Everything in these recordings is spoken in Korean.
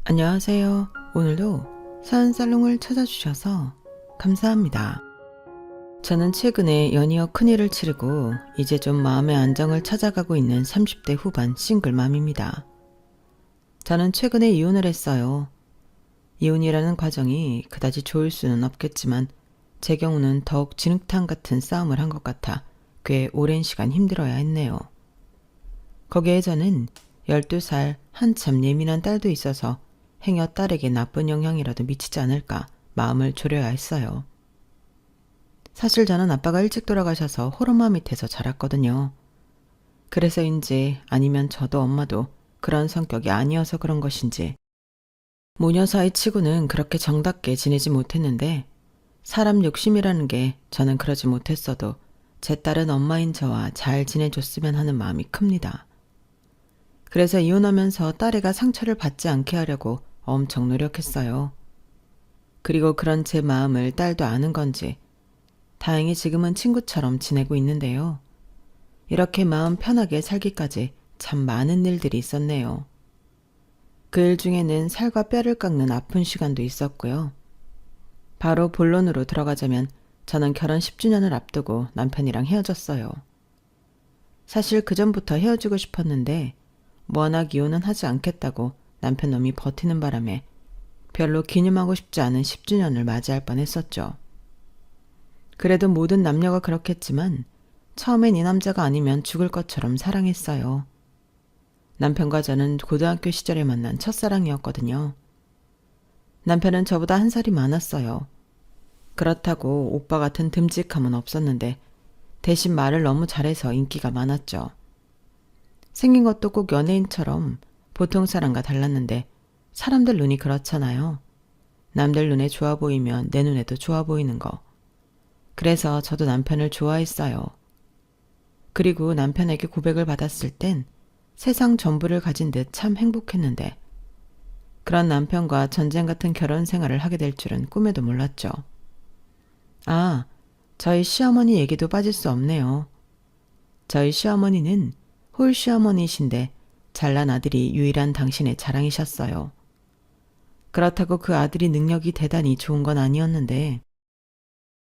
안녕하세요. 오늘도 사연살롱을 찾아주셔서 감사합니다. 저는 최근에 연이어 큰일을 치르고 이제 좀 마음의 안정을 찾아가고 있는 30대 후반 싱글맘입니다. 저는 최근에 이혼을 했어요. 이혼이라는 과정이 그다지 좋을 수는 없겠지만 제 경우는 더욱 진흙탕 같은 싸움을 한 것 같아 꽤 오랜 시간 힘들어야 했네요. 거기에 저는 12살 한참 예민한 딸도 있어서 행여 딸에게 나쁜 영향이라도 미치지 않을까 마음을 졸여야 했어요. 사실 저는 아빠가 일찍 돌아가셔서 호르마 밑에서 자랐거든요. 그래서인지 아니면 저도 엄마도 그런 성격이 아니어서 그런 것인지 모녀 사이 치고는 그렇게 정답게 지내지 못했는데 사람 욕심이라는 게 저는 그러지 못했어도 제 딸은 엄마인 저와 잘 지내줬으면 하는 마음이 큽니다. 그래서 이혼하면서 딸애가 상처를 받지 않게 하려고 엄청 노력했어요. 그리고 그런 제 마음을 딸도 아는 건지 다행히 지금은 친구처럼 지내고 있는데요. 이렇게 마음 편하게 살기까지 참 많은 일들이 있었네요. 그 일 중에는 살과 뼈를 깎는 아픈 시간도 있었고요. 바로 본론으로 들어가자면 저는 결혼 10주년을 앞두고 남편이랑 헤어졌어요. 사실 그전부터 헤어지고 싶었는데 워낙 이혼은 하지 않겠다고 남편 놈이 버티는 바람에 별로 기념하고 싶지 않은 10주년을 맞이할 뻔했었죠. 그래도 모든 남녀가 그렇겠지만 처음엔 이 남자가 아니면 죽을 것처럼 사랑했어요. 남편과 저는 고등학교 시절에 만난 첫사랑이었거든요. 남편은 저보다 한 살이 많았어요. 그렇다고 오빠 같은 듬직함은 없었는데 대신 말을 너무 잘해서 인기가 많았죠. 생긴 것도 꼭 연예인처럼 보통 사람과 달랐는데 사람들 눈이 그렇잖아요. 남들 눈에 좋아 보이면 내 눈에도 좋아 보이는 거. 그래서 저도 남편을 좋아했어요. 그리고 남편에게 고백을 받았을 땐 세상 전부를 가진 듯 참 행복했는데 그런 남편과 전쟁 같은 결혼 생활을 하게 될 줄은 꿈에도 몰랐죠. 아, 저희 시어머니 얘기도 빠질 수 없네요. 저희 시어머니는 홀 시어머니이신데 잘난 아들이 유일한 당신의 자랑이셨어요. 그렇다고 그 아들이 능력이 대단히 좋은 건 아니었는데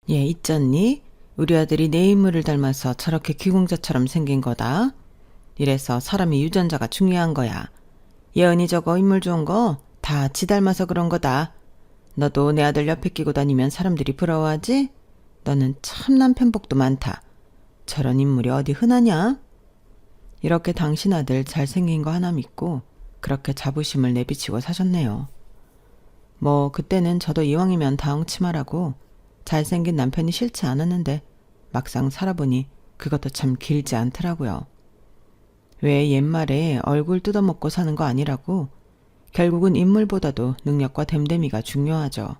얘 있잖니? 우리 아들이 내 인물을 닮아서 저렇게 귀공자처럼 생긴 거다. 이래서 사람이 유전자가 중요한 거야. 예은이 저거 인물 좋은 거 다 지 닮아서 그런 거다. 너도 내 아들 옆에 끼고 다니면 사람들이 부러워하지? 너는 참 남편 복도 많다. 저런 인물이 어디 흔하냐? 이렇게 당신 아들 잘생긴 거 하나 믿고 그렇게 자부심을 내비치고 사셨네요. 뭐 그때는 저도 이왕이면 다홍치마라고 잘생긴 남편이 싫지 않았는데 막상 살아보니 그것도 참 길지 않더라고요. 왜 옛말에 얼굴 뜯어먹고 사는 거 아니라고 결국은 인물보다도 능력과 됨됨이가 중요하죠.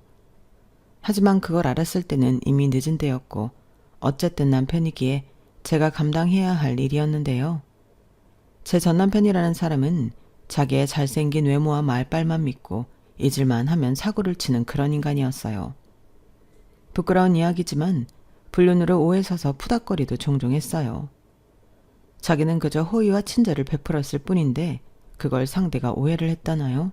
하지만 그걸 알았을 때는 이미 늦은 때였고 어쨌든 남편이기에 제가 감당해야 할 일이었는데요. 제 전남편이라는 사람은 자기의 잘생긴 외모와 말빨만 믿고 잊을만 하면 사고를 치는 그런 인간이었어요. 부끄러운 이야기지만 불륜으로 오해 서서 푸닥거리도 종종 했어요. 자기는 그저 호의와 친절을 베풀었을 뿐인데 그걸 상대가 오해를 했다나요?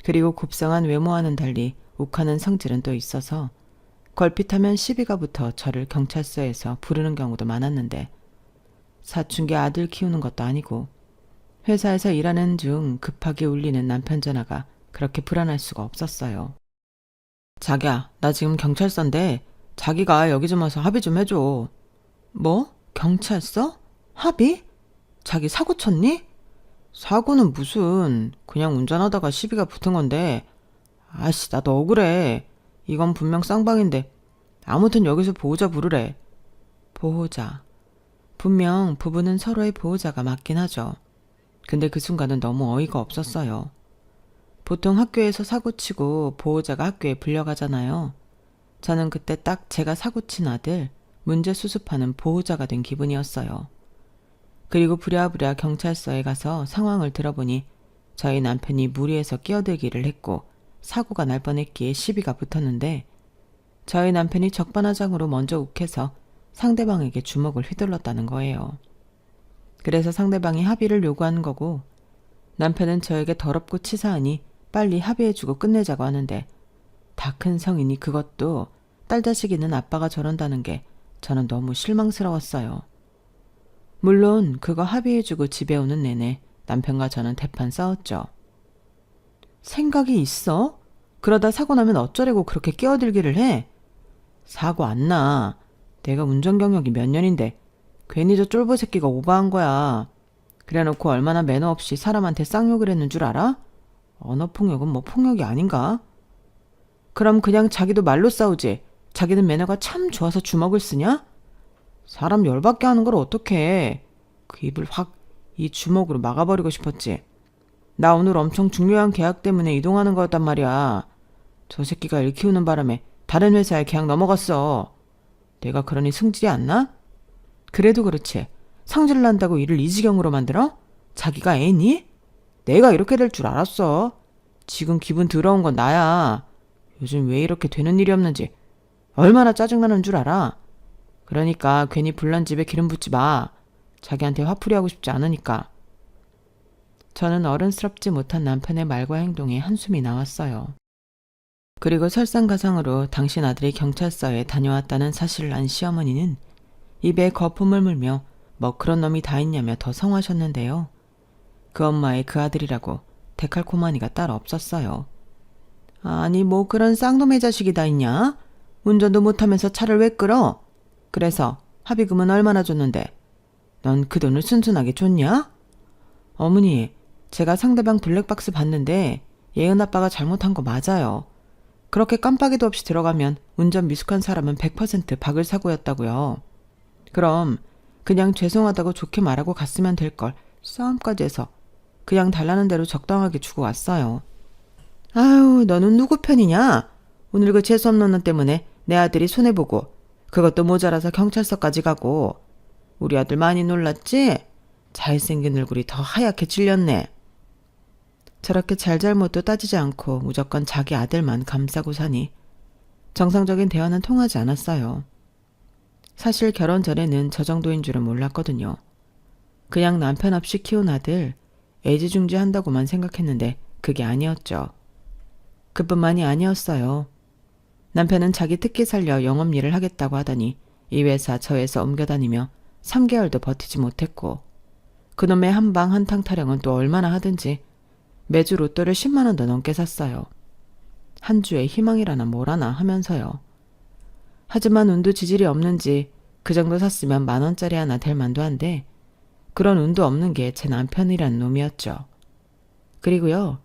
그리고 곱상한 외모와는 달리 욱하는 성질은 또 있어서 걸핏하면 시비가 붙어 저를 경찰서에서 부르는 경우도 많았는데 사춘기 아들 키우는 것도 아니고 회사에서 일하는 중 급하게 울리는 남편 전화가 그렇게 불안할 수가 없었어요. 자기야, 나 지금 경찰서인데 자기가 여기 좀 와서 합의 좀 해줘. 뭐? 경찰서? 합의? 자기 사고 쳤니? 사고는 무슨, 그냥 운전하다가 시비가 붙은 건데. 아씨, 나도 억울해. 이건 분명 쌍방인데. 아무튼 여기서 보호자 부르래. 보호자. 분명 부부는 서로의 보호자가 맞긴 하죠. 근데 그 순간은 너무 어이가 없었어요. 보통 학교에서 사고치고 보호자가 학교에 불려가잖아요. 저는 그때 딱 제가 사고친 아들 문제 수습하는 보호자가 된 기분이었어요. 그리고 부랴부랴 경찰서에 가서 상황을 들어보니 저희 남편이 무리해서 끼어들기를 했고 사고가 날 뻔했기에 시비가 붙었는데 저희 남편이 적반하장으로 먼저 욱해서 상대방에게 주먹을 휘둘렀다는 거예요. 그래서 상대방이 합의를 요구한 거고 남편은 저에게 더럽고 치사하니 빨리 합의해주고 끝내자고 하는데 다 큰 성인이 그것도 딸 자식 있는 아빠가 저런다는 게 저는 너무 실망스러웠어요. 물론 그거 합의해주고 집에 오는 내내 남편과 저는 대판 싸웠죠. 생각이 있어? 그러다 사고 나면 어쩌려고 그렇게 끼어들기를 해? 사고 안 나. 내가 운전 경력이 몇 년인데 괜히 저 쫄보 새끼가 오버한 거야. 그래놓고 얼마나 매너 없이 사람한테 쌍욕을 했는 줄 알아? 언어폭력은 뭐 폭력이 아닌가? 그럼 그냥 자기도 말로 싸우지. 자기는 매너가 참 좋아서 주먹을 쓰냐? 사람 열받게 하는 걸 어떡해. 그 입을 확 이 주먹으로 막아버리고 싶었지. 나 오늘 엄청 중요한 계약 때문에 이동하는 거였단 말이야. 저 새끼가 일 키우는 바람에 다른 회사에 계약 넘어갔어. 내가 그러니 승질이 안 나? 그래도 그렇지. 성질 난다고 일을 이 지경으로 만들어? 자기가 애니? 내가 이렇게 될 줄 알았어. 지금 기분 더러운 건 나야. 요즘 왜 이렇게 되는 일이 없는지 얼마나 짜증나는 줄 알아? 그러니까 괜히 불난 집에 기름 붓지 마. 자기한테 화풀이 하고 싶지 않으니까. 저는 어른스럽지 못한 남편의 말과 행동에 한숨이 나왔어요. 그리고 설상가상으로 당신 아들이 경찰서에 다녀왔다는 사실을 안 시어머니는 입에 거품을 물며 뭐 그런 놈이 다 있냐며 더 성하셨는데요. 그 엄마의 그 아들이라고 데칼코마니가 따로 없었어요. 아니 뭐 그런 쌍놈의 자식이 다 있냐? 운전도 못하면서 차를 왜 끌어? 그래서 합의금은 얼마나 줬는데? 넌 그 돈을 순순하게 줬냐? 어머니, 제가 상대방 블랙박스 봤는데 예은 아빠가 잘못한 거 맞아요. 그렇게 깜빡이도 없이 들어가면 운전 미숙한 사람은 100% 박을 사고였다고요. 그럼 그냥 죄송하다고 좋게 말하고 갔으면 될 걸 싸움까지 해서 그냥 달라는 대로 적당하게 주고 왔어요. 아유, 너는 누구 편이냐? 오늘 그 재수없는 놈 때문에 내 아들이 손해보고 그것도 모자라서 경찰서까지 가고. 우리 아들 많이 놀랐지? 잘생긴 얼굴이 더 하얗게 질렸네. 저렇게 잘잘못도 따지지 않고 무조건 자기 아들만 감싸고 사니 정상적인 대화는 통하지 않았어요. 사실 결혼 전에는 저 정도인 줄은 몰랐거든요. 그냥 남편 없이 키운 아들 애지중지한다고만 생각했는데 그게 아니었죠. 그뿐만이 아니었어요. 남편은 자기 특기 살려 영업일을 하겠다고 하더니 이 회사 저 회사 옮겨다니며 3개월도 버티지 못했고 그놈의 한방 한탕 타령은 또 얼마나 하든지 매주 로또를 10만 원도 넘게 샀어요. 한 주에 희망이라나 뭐라나 하면서요. 하지만 운도 지질이 없는지 그 정도 샀으면 10,000원짜리 하나 될 만도 한데 그런 운도 없는 게 제 남편이란 놈이었죠. 그리고요.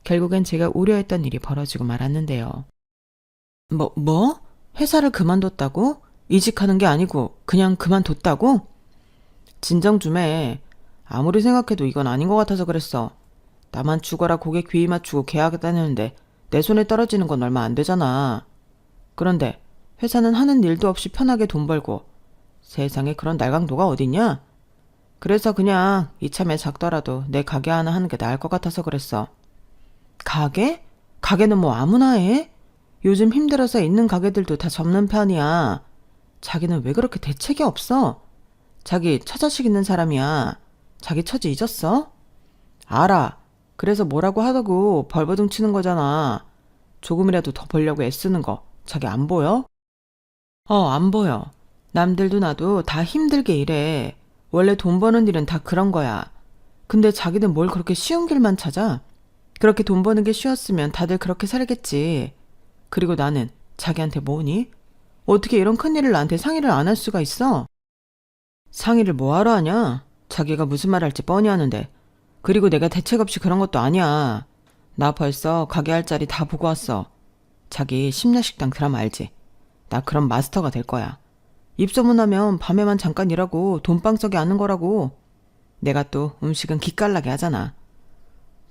결국엔 제가 우려했던 일이 벌어지고 말았는데요. 뭐? 회사를 그만뒀다고? 이직하는 게 아니고 그냥 그만뒀다고? 진정 좀 해. 아무리 생각해도 이건 아닌 것 같아서 그랬어. 나만 죽어라 고객 귀 맞추고 계약했다는데 내 손에 떨어지는 건 얼마 안 되잖아. 그런데 회사는 하는 일도 없이 편하게 돈 벌고 세상에 그런 날강도가 어딨냐? 그래서 그냥 이참에 작더라도 내 가게 하나 하는 게 나을 것 같아서 그랬어. 가게? 가게는 뭐 아무나 해? 요즘 힘들어서 있는 가게들도 다 접는 편이야. 자기는 왜 그렇게 대책이 없어? 자기 처자식 있는 사람이야. 자기 처지 잊었어? 알아. 그래서 뭐라고 하다고 벌버둥 치는 거잖아. 조금이라도 더 벌려고 애쓰는 거 자기 안 보여? 안 보여. 남들도 나도 다 힘들게 일해. 원래 돈 버는 일은 다 그런 거야. 근데 자기는 뭘 그렇게 쉬운 길만 찾아? 그렇게 돈 버는 게 쉬웠으면 다들 그렇게 살겠지. 그리고 나는 자기한테 뭐니? 어떻게 이런 큰일을 나한테 상의를 안 할 수가 있어? 상의를 뭐하러 하냐? 자기가 무슨 말 할지 뻔히 아는데. 그리고 내가 대책 없이 그런 것도 아니야. 나 벌써 가게 할 자리 다 보고 왔어. 자기 심야식당 드라마 알지? 나 그럼 마스터가 될 거야. 입소문하면 밤에만 잠깐 일하고 돈방석에 앉는 거라고. 내가 또 음식은 기깔나게 하잖아.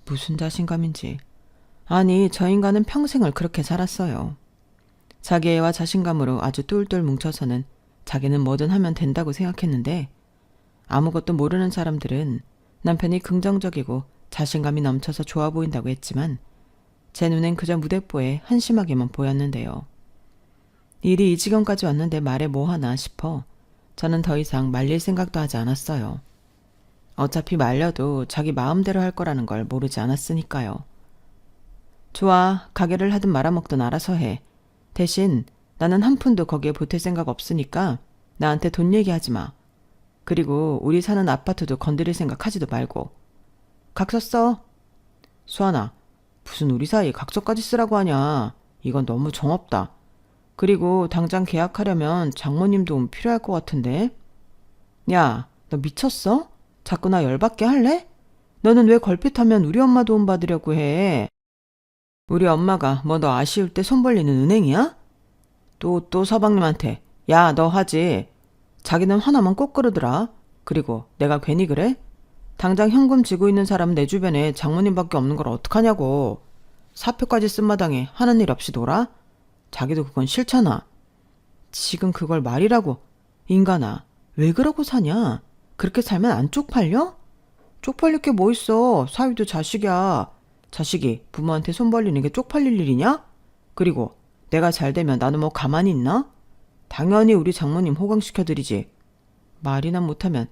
무슨 자신감인지. 아니, 저 인간은 평생을 그렇게 살았어요. 자기 애와 자신감으로 아주 똘똘 뭉쳐서는 자기는 뭐든 하면 된다고 생각했는데 아무것도 모르는 사람들은 남편이 긍정적이고 자신감이 넘쳐서 좋아 보인다고 했지만 제 눈엔 그저 무대뽀에 한심하게만 보였는데요. 일이 이 지경까지 왔는데 말해 뭐하나 싶어 저는 더 이상 말릴 생각도 하지 않았어요. 어차피 말려도 자기 마음대로 할 거라는 걸 모르지 않았으니까요. 좋아, 가게를 하든 말아먹든 알아서 해. 대신 나는 한 푼도 거기에 보탤 생각 없으니까 나한테 돈 얘기하지 마. 그리고 우리 사는 아파트도 건드릴 생각 하지도 말고. 각서 써. 수아나, 무슨 우리 사이에 각서까지 쓰라고 하냐. 이건 너무 정없다. 그리고 당장 계약하려면 장모님 도움 필요할 것 같은데. 야, 너 미쳤어? 자꾸 나 열받게 할래? 너는 왜 걸핏하면 우리 엄마 도움 받으려고 해? 우리 엄마가 뭐 너 아쉬울 때 손 벌리는 은행이야? 또 서방님한테 야, 너 하지. 자기는 하나만 꼭 그러더라. 그리고 내가 괜히 그래? 당장 현금 쥐고 있는 사람 내 주변에 장모님밖에 없는 걸 어떡하냐고. 사표까지 쓴 마당에 하는 일 없이 놀아? 자기도 그건 싫잖아. 지금 그걸 말이라고. 인간아, 왜 그러고 사냐? 그렇게 살면 안 쪽팔려? 쪽팔릴 게 뭐 있어. 사위도 자식이야. 자식이 부모한테 손 벌리는 게 쪽팔릴 일이냐? 그리고 내가 잘 되면 나는 뭐 가만히 있나? 당연히 우리 장모님 호강시켜드리지. 말이나 못하면.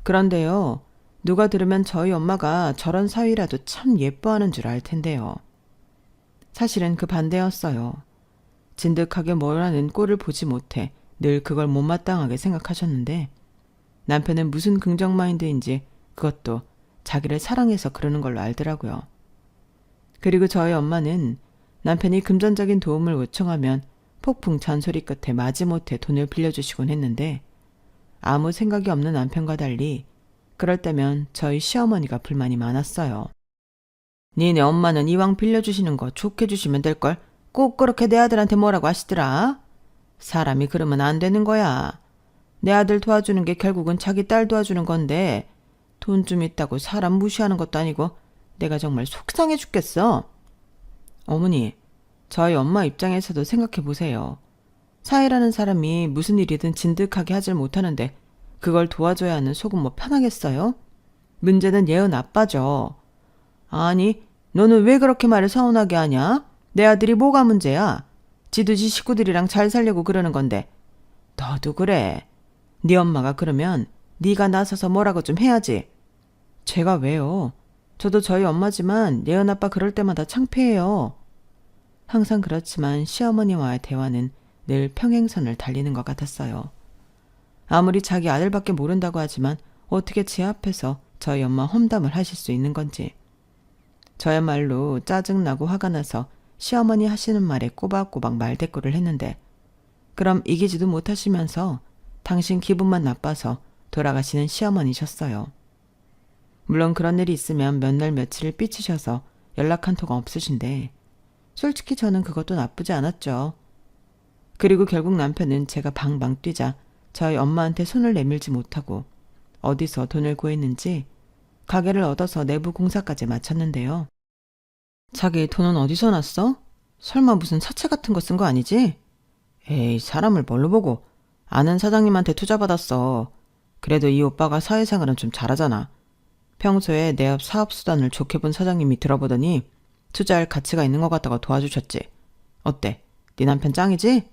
그런데요, 누가 들으면 저희 엄마가 저런 사위라도 참 예뻐하는 줄 알 텐데요. 사실은 그 반대였어요. 진득하게 뭐라는 꼴을 보지 못해 늘 그걸 못마땅하게 생각하셨는데 남편은 무슨 긍정 마인드인지 그것도 자기를 사랑해서 그러는 걸로 알더라고요. 그리고 저희 엄마는 남편이 금전적인 도움을 요청하면 폭풍 잔소리 끝에 마지못해 돈을 빌려주시곤 했는데 아무 생각이 없는 남편과 달리 그럴 때면 저희 시어머니가 불만이 많았어요. 니네 엄마는 이왕 빌려주시는 거 좋게 주시면 될걸. 꼭 그렇게 내 아들한테 뭐라고 하시더라. 사람이 그러면 안 되는 거야. 내 아들 도와주는 게 결국은 자기 딸 도와주는 건데 돈 좀 있다고 사람 무시하는 것도 아니고 내가 정말 속상해 죽겠어. 어머니, 저희 엄마 입장에서도 생각해 보세요. 사이라는 사람이 무슨 일이든 진득하게 하질 못하는데 그걸 도와줘야 하는 속은 뭐 편하겠어요? 문제는 얘은 아빠죠. 아니, 너는 왜 그렇게 말을 서운하게 하냐? 내 아들이 뭐가 문제야? 지도 지 식구들이랑 잘 살려고 그러는 건데. 너도 그래. 네 엄마가 그러면 네가 나서서 뭐라고 좀 해야지. 제가 왜요? 저도 저희 엄마지만 예은 아빠 그럴 때마다 창피해요. 항상 그렇지만 시어머니와의 대화는 늘 평행선을 달리는 것 같았어요. 아무리 자기 아들밖에 모른다고 하지만 어떻게 제 앞에서 저희 엄마 험담을 하실 수 있는 건지. 저야말로 짜증나고 화가 나서 시어머니 하시는 말에 꼬박꼬박 말대꾸를 했는데 그럼 이기지도 못하시면서 당신 기분만 나빠서 돌아가시는 시어머니셨어요. 물론 그런 일이 있으면 몇 날 며칠을 삐치셔서 연락 한 통가 없으신데 솔직히 저는 그것도 나쁘지 않았죠. 그리고 결국 남편은 제가 방방 뛰자 저희 엄마한테 손을 내밀지 못하고 어디서 돈을 구했는지 가게를 얻어서 내부 공사까지 마쳤는데요. 자기 돈은 어디서 났어? 설마 무슨 사채 같은 거 쓴 거 아니지? 에이, 사람을 뭘로 보고. 아는 사장님한테 투자받았어. 그래도 이 오빠가 사회생활은 좀 잘하잖아. 평소에 내 옆 사업수단을 좋게 본 사장님이 들어보더니 투자할 가치가 있는 것 같다고 도와주셨지. 어때? 네 남편 짱이지?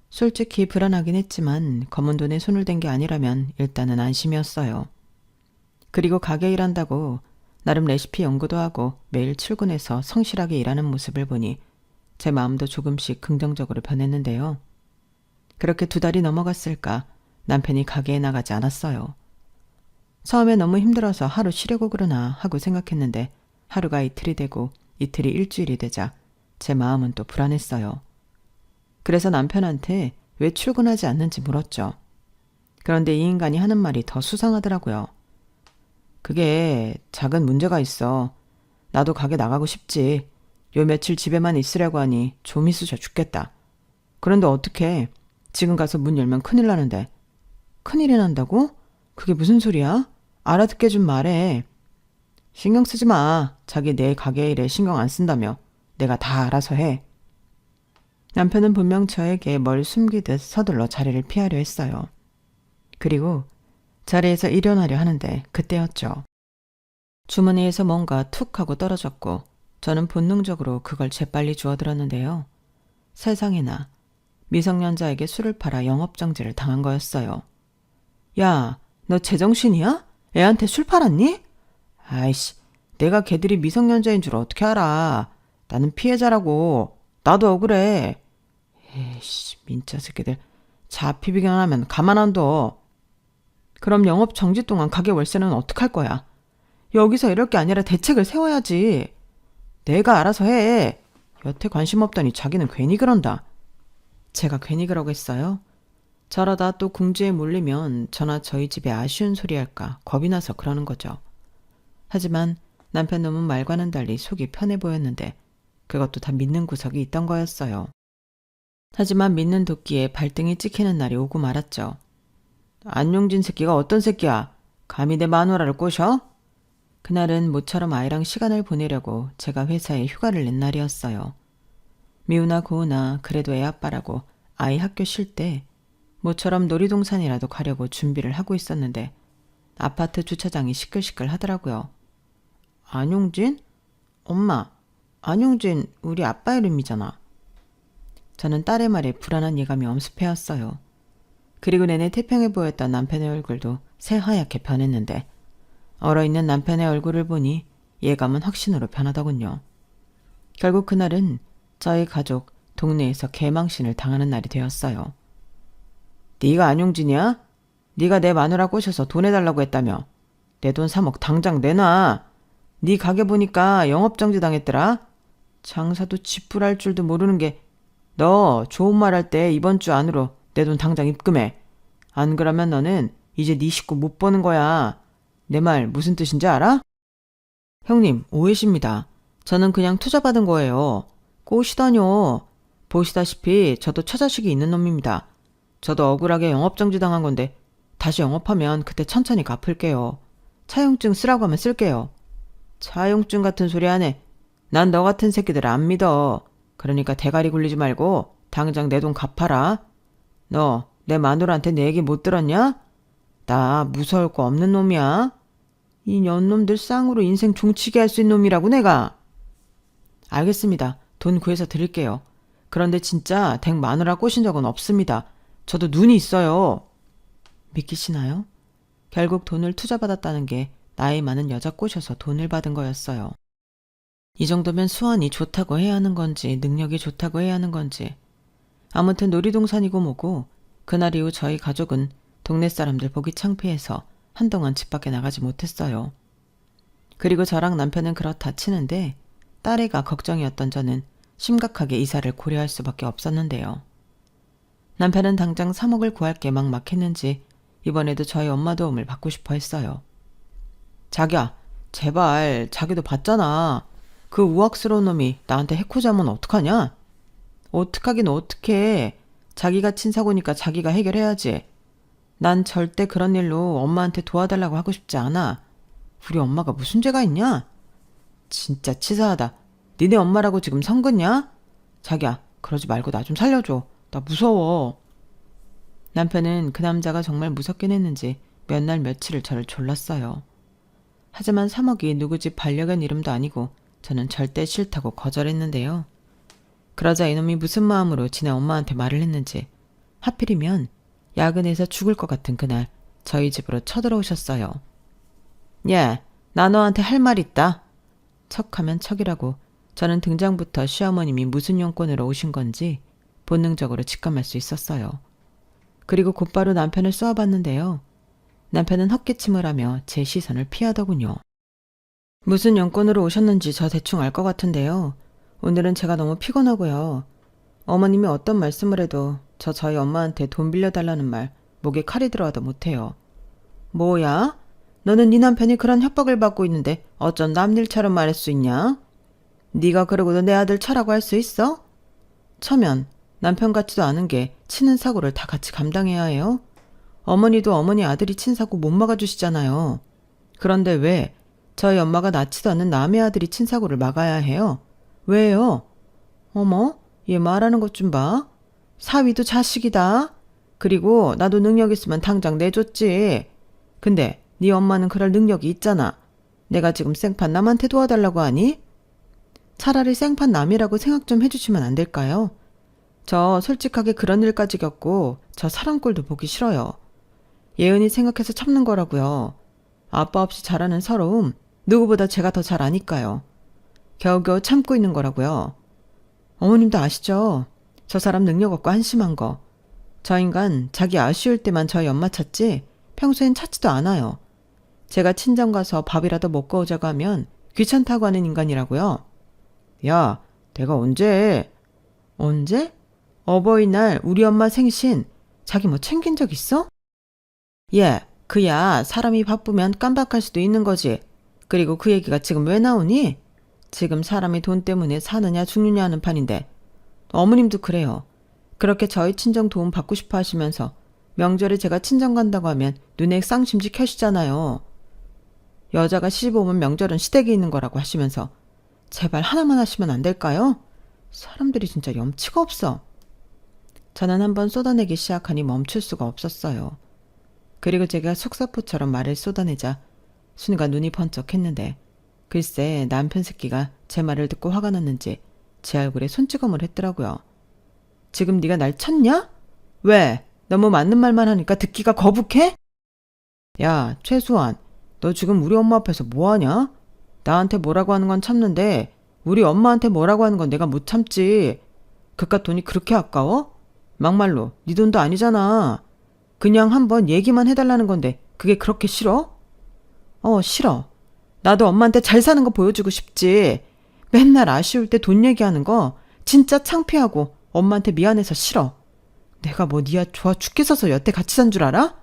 솔직히 불안하긴 했지만 검은 돈에 손을 댄 게 아니라면 일단은 안심이었어요. 그리고 가게 일한다고 나름 레시피 연구도 하고 매일 출근해서 성실하게 일하는 모습을 보니 제 마음도 조금씩 긍정적으로 변했는데요. 그렇게 2달이 넘어갔을까 남편이 가게에 나가지 않았어요. 처음에 너무 힘들어서 하루 쉬려고 그러나 하고 생각했는데 하루가 이틀이 되고 이틀이 일주일이 되자 제 마음은 또 불안했어요. 그래서 남편한테 왜 출근하지 않는지 물었죠. 그런데 이 인간이 하는 말이 더 수상하더라고요. 그게 작은 문제가 있어. 나도 가게 나가고 싶지. 요 며칠 집에만 있으려고 하니 좀 있으셔 죽겠다. 그런데 어떡해. 지금 가서 문 열면 큰일 나는데. 큰일이 난다고? 그게 무슨 소리야? 알아듣게 좀 말해. 신경 쓰지 마. 자기 내 가게 일에 신경 안 쓴다며. 내가 다 알아서 해. 남편은 분명 저에게 뭘 숨기듯 서둘러 자리를 피하려 했어요. 그리고 자리에서 일어나려 하는데 그때였죠. 주머니에서 뭔가 툭 하고 떨어졌고 저는 본능적으로 그걸 재빨리 주워들었는데요. 세상에나 미성년자에게 술을 팔아 영업정지를 당한 거였어요. 야, 너 제정신이야? 애한테 술 팔았니? 아이씨, 내가 걔들이 미성년자인 줄 어떻게 알아. 나는 피해자라고. 나도 억울해. 에이씨, 민짜 새끼들. 잡히 비견하면 가만 안 둬. 그럼 영업 정지 동안 가게 월세는 어떡할 거야? 여기서 이럴 게 아니라 대책을 세워야지. 내가 알아서 해. 여태 관심 없더니 자기는 괜히 그런다. 제가 괜히 그러겠어요? 저러다 또 궁지에 몰리면 저나 저희 집에 아쉬운 소리 할까 겁이 나서 그러는 거죠. 하지만 남편 놈은 말과는 달리 속이 편해 보였는데 그것도 다 믿는 구석이 있던 거였어요. 하지만 믿는 도끼에 발등이 찍히는 날이 오고 말았죠. 안용진 새끼가 어떤 새끼야? 감히 내 마누라를 꼬셔? 그날은 모처럼 아이랑 시간을 보내려고 제가 회사에 휴가를 낸 날이었어요. 미우나 고우나 그래도 애 아빠라고 아이 학교 쉴 때 모처럼 놀이동산이라도 가려고 준비를 하고 있었는데 아파트 주차장이 시끌시끌 하더라고요. 안용진? 엄마, 안용진 우리 아빠 이름이잖아. 저는 딸의 말에 불안한 예감이 엄습해왔어요. 그리고 내내 태평해 보였던 남편의 얼굴도 새하얗게 변했는데 얼어있는 남편의 얼굴을 보니 예감은 확신으로 변하더군요. 결국 그날은 저희 가족 동네에서 개망신을 당하는 날이 되었어요. 네가 안용진이야? 네가 내 마누라 꼬셔서 돈 해달라고 했다며. 내 돈 3억 당장 내놔. 네 가게 보니까 영업정지 당했더라. 장사도 지푸랄 줄도 모르는 게 너 좋은 말 할 때 이번 주 안으로 내 돈 당장 입금해. 안 그러면 너는 이제 네 식구 못 보는 거야. 내 말 무슨 뜻인지 알아? 형님, 오해십니다. 저는 그냥 투자받은 거예요. 꼬시다뇨. 보시다시피 저도 처자식이 있는 놈입니다. 저도 억울하게 영업정지 당한 건데 다시 영업하면 그때 천천히 갚을게요. 차용증 쓰라고 하면 쓸게요. 차용증 같은 소리 안 해. 난 너 같은 새끼들 안 믿어. 그러니까 대가리 굴리지 말고 당장 내 돈 갚아라. 너 내 마누라한테 내 얘기 못 들었냐? 나 무서울 거 없는 놈이야. 이 년놈들 쌍으로 인생 종치게 할 수 있는 놈이라고 내가. 알겠습니다. 돈 구해서 드릴게요. 그런데 진짜 댁 마누라 꼬신 적은 없습니다. 저도 눈이 있어요. 믿기시나요? 결국 돈을 투자받았다는 게 나이 많은 여자 꼬셔서 돈을 받은 거였어요. 이 정도면 수완이 좋다고 해야 하는 건지 능력이 좋다고 해야 하는 건지 아무튼 놀이동산이고 뭐고 그날 이후 저희 가족은 동네 사람들 보기 창피해서 한동안 집 밖에 나가지 못했어요. 그리고 저랑 남편은 그렇다 치는데 딸애가 걱정이었던 저는 심각하게 이사를 고려할 수밖에 없었는데요. 남편은 당장 3억을 구할 게 막막했는지 이번에도 저희 엄마 도움을 받고 싶어 했어요. 자기야, 제발 자기도 봤잖아. 그 우악스러운 놈이 나한테 해코지하면 어떡하냐? 어떡하긴 어떡해. 자기가 친 사고니까 자기가 해결해야지. 난 절대 그런 일로 엄마한테 도와달라고 하고 싶지 않아. 우리 엄마가 무슨 죄가 있냐? 진짜 치사하다. 니네 엄마라고 지금 성긋냐? 자기야, 그러지 말고 나 좀 살려줘. 나 무서워. 남편은 그 남자가 정말 무섭긴 했는지 몇 날 며칠을 저를 졸랐어요. 하지만 3억이 누구 집 반려견 이름도 아니고 저는 절대 싫다고 거절했는데요. 그러자 이놈이 무슨 마음으로 지네 엄마한테 말을 했는지 하필이면 야근해서 죽을 것 같은 그날 저희 집으로 쳐들어오셨어요. 야, 나 너한테 할 말 있다. 척하면 척이라고 저는 등장부터 시어머님이 무슨 용건으로 오신 건지 본능적으로 직감할 수 있었어요. 그리고 곧바로 남편을 쏘아봤는데요. 남편은 헛기침을 하며 제 시선을 피하더군요. 무슨 용건으로 오셨는지 저 대충 알 것 같은데요. 오늘은 제가 너무 피곤하고요. 어머님이 어떤 말씀을 해도 저희 엄마한테 돈 빌려달라는 말 목에 칼이 들어와도 못해요. 뭐야? 너는 네 남편이 그런 협박을 받고 있는데 어쩐 남일처럼 말할 수 있냐? 네가 그러고도 내 아들 차라고 할 수 있어? 처면 남편 같지도 않은 게 치는 사고를 다 같이 감당해야 해요? 어머니도 어머니 아들이 친 사고 못 막아주시잖아요. 그런데 왜 저희 엄마가 낳지도 않는 남의 아들이 친 사고를 막아야 해요? 왜요? 어머, 얘 말하는 것 좀 봐. 사위도 자식이다. 그리고 나도 능력 있으면 당장 내줬지. 근데 네 엄마는 그럴 능력이 있잖아. 내가 지금 생판 남한테 도와달라고 하니? 차라리 생판 남이라고 생각 좀 해주시면 안 될까요? 저 솔직하게 그런 일까지 겪고 저 사람 꼴도 보기 싫어요. 예은이 생각해서 참는 거라고요. 아빠 없이 자라는 서러움 누구보다 제가 더 잘 아니까요. 겨우겨우 참고 있는 거라고요. 어머님도 아시죠? 저 사람 능력 없고 한심한 거. 저 인간 자기 아쉬울 때만 저희 엄마 찾지 평소엔 찾지도 않아요. 제가 친정 가서 밥이라도 먹고 오자고 하면 귀찮다고 하는 인간이라고요. 야, 내가 언제? 언제? 어버이날 우리 엄마 생신 자기 뭐 챙긴 적 있어? 예, 그야 사람이 바쁘면 깜빡할 수도 있는 거지. 그리고 그 얘기가 지금 왜 나오니? 지금 사람이 돈 때문에 사느냐 죽느냐 하는 판인데. 어머님도 그래요. 그렇게 저희 친정 도움 받고 싶어 하시면서 명절에 제가 친정 간다고 하면 눈에 쌍심지 켜시잖아요. 여자가 시집 오면 명절은 시댁에 있는 거라고 하시면서 제발 하나만 하시면 안 될까요? 사람들이 진짜 염치가 없어. 저는 한번 쏟아내기 시작하니 멈출 수가 없었어요. 그리고 제가 속사포처럼 말을 쏟아내자 순간 눈이 번쩍했는데 글쎄 남편 새끼가 제 말을 듣고 화가 났는지 제 얼굴에 손찌검을 했더라고요. 지금 네가 날 쳤냐? 왜? 너무 맞는 말만 하니까 듣기가 거북해? 야, 최수환, 너 지금 우리 엄마 앞에서 뭐하냐? 나한테 뭐라고 하는 건 참는데 우리 엄마한테 뭐라고 하는 건 내가 못 참지. 그깟 돈이 그렇게 아까워? 막말로 네 돈도 아니잖아. 그냥 한번 얘기만 해달라는 건데 그게 그렇게 싫어? 싫어. 나도 엄마한테 잘 사는 거 보여주고 싶지. 맨날 아쉬울 때 돈 얘기하는 거 진짜 창피하고 엄마한테 미안해서 싫어. 내가 뭐 니야 좋아 죽겠어서 여태 같이 산 줄 알아?